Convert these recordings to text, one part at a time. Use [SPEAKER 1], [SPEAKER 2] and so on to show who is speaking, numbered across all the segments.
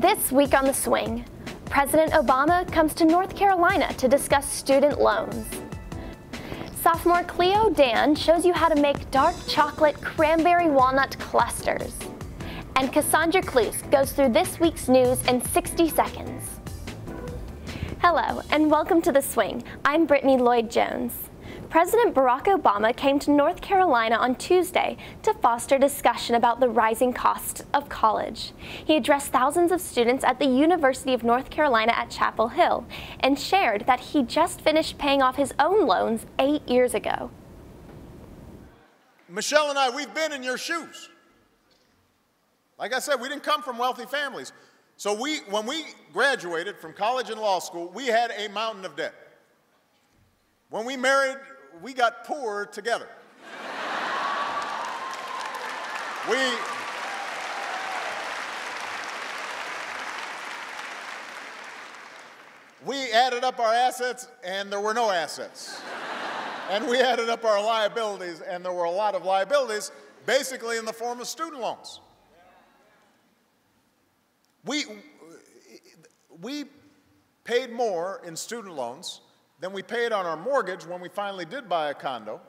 [SPEAKER 1] This week on The Swing, President Obama comes to North Carolina to discuss student loans. Sophomore Cleo Dan shows you how to make dark chocolate cranberry-walnut clusters. And Kassondra Cloos goes through this week's news in 60 seconds. Hello, and welcome to The Swing. I'm Brittany Lloyd-Jones. President Barack Obama came to North Carolina on Tuesday to foster discussion about the rising costs of college. He addressed thousands of students at the University of North Carolina at Chapel Hill and shared that he just finished paying off his own loans 8 years ago.
[SPEAKER 2] Michelle and I, we've been in your shoes. Like I said, we didn't come from wealthy families. So when we graduated from college and law school, we had a mountain of debt. When we married, we got poor together. We added up our assets, and there were no assets. And we added up our liabilities, and there were a lot of liabilities, basically in the form of student loans. We paid more in student loans than we paid on our mortgage when we finally did buy a condo.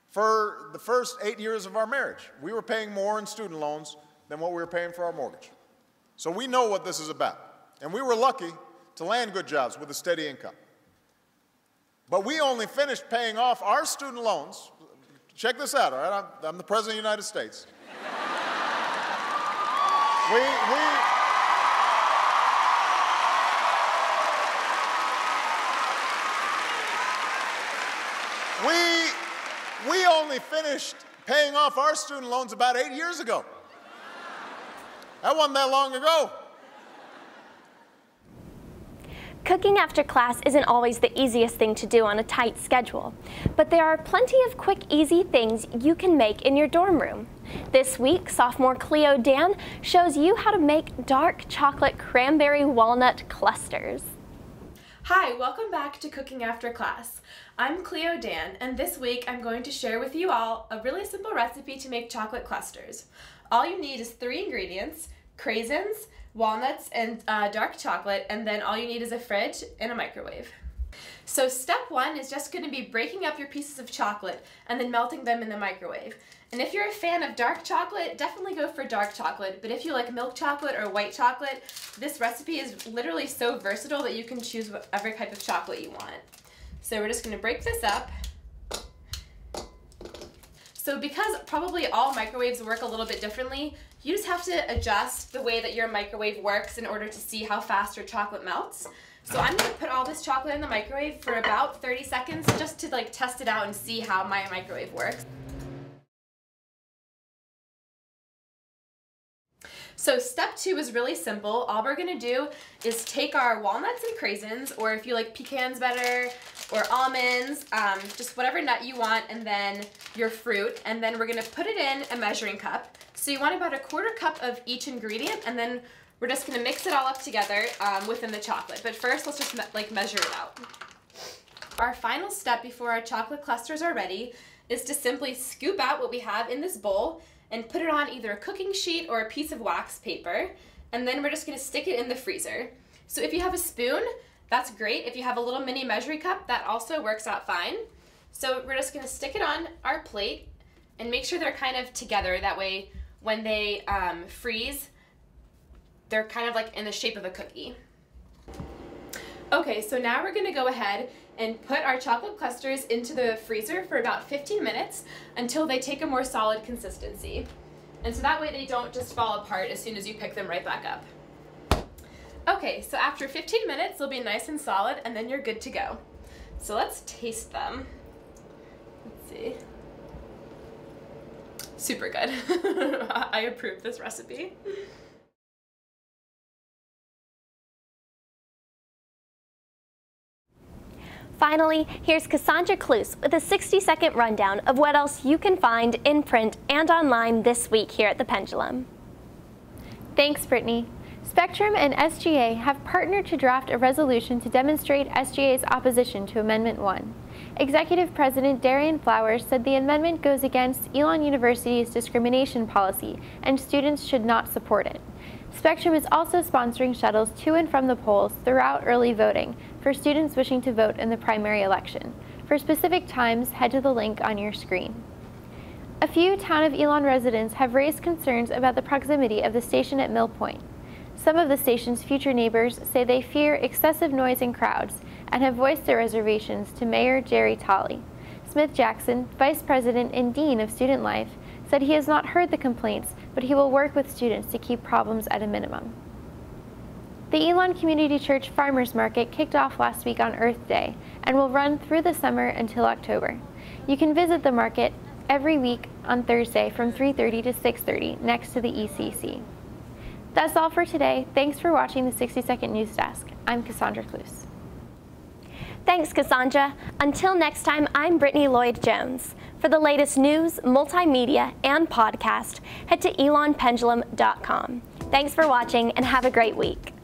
[SPEAKER 2] For the first 8 years of our marriage, we were paying more in student loans than what we were paying for our mortgage. So we know what this is about. And we were lucky to land good jobs with a steady income. But we only finished paying off our student loans. Check this out, all right? I'm the President of the United States. We only finished paying off our student loans about 8 years ago. That wasn't that long ago.
[SPEAKER 1] Cooking after class isn't always the easiest thing to do on a tight schedule, but there are plenty of quick, easy things you can make in your dorm room. This week, Sophomore Cleo Dan shows you how to make dark chocolate cranberry-walnut clusters.
[SPEAKER 3] Hi, welcome back to Cooking After Class. I'm Cleo Dan, and this week I'm going to share with you all a really simple recipe to make chocolate clusters. All you need is 3 ingredients: craisins, walnuts, and dark chocolate, and then all you need is a fridge and a microwave. So step 1 is just going to be breaking up your pieces of chocolate and then melting them in the microwave. And if you're a fan of dark chocolate, definitely go for dark chocolate. But if you like milk chocolate or white chocolate, this recipe is literally so versatile that you can choose whatever type of chocolate you want. So we're just going to break this up. So because probably all microwaves work a little bit differently, you just have to adjust the way that your microwave works in order to see how fast your chocolate melts. So I'm going to put all this chocolate in the microwave for about 30 seconds just to test it out and see how my microwave works. So step 2 is really simple. All we're going to do is take our walnuts and craisins, or if you like pecans better, or almonds, just whatever nut you want, and then your fruit, and then we're going to put it in a measuring cup. So you want about 1/4 cup of each ingredient, and then we're just going to mix it all up together within the chocolate. But first, let's just measure it out. Our final step before our chocolate clusters are ready is to simply scoop out what we have in this bowl and put it on either a cooking sheet or a piece of wax paper, and then we're just going to stick it in the freezer. So if you have a spoon, that's great. If you have a little mini measuring cup, that also works out fine. So we're just going to stick it on our plate and make sure they're kind of together. That way when they freeze, they're kind of like in the shape of a cookie. Okay, so now we're going to go ahead and put our chocolate clusters into the freezer for about 15 minutes until they take a more solid consistency. And so that way they don't just fall apart as soon as you pick them right back up. Okay, so after 15 minutes they'll be nice and solid, and then you're good to go. So let's taste them. Let's see. Super good. I approve this recipe.
[SPEAKER 1] Finally, here's Kassondra Cloos with a 60-second rundown of what else you can find in print and online this week here at the Pendulum. Thanks, Brittany. Spectrum and SGA have partnered to draft a resolution to demonstrate SGA's opposition to Amendment 1. Executive President Darian Flowers said the amendment goes against Elon University's discrimination policy and students should not support it. Spectrum is also sponsoring shuttles to and from the polls throughout early voting for students wishing to vote in the primary election. For specific times, head to the link on your screen. A few Town of Elon residents have raised concerns about the proximity of the station at Mill Point. Some of the station's future neighbors say they fear excessive noise and crowds and have voiced their reservations to Mayor Jerry Tolley. Smith Jackson, Vice President and Dean of Student Life, said he has not heard the complaints, but he will work with students to keep problems at a minimum. The Elon Community Church Farmers Market kicked off last week on Earth Day and will run through the summer until October. You can visit the market every week on Thursday from 3:30 to 6:30 next to the ECC. That's all for today. Thanks for watching the 60-Second News Desk. I'm Kassondra Cloos.
[SPEAKER 4] Thanks, Kassondra. Until next time, I'm Brittany Lloyd-Jones. For the latest news, multimedia, and podcast, head to elonpendulum.com. Thanks for watching and have a great week.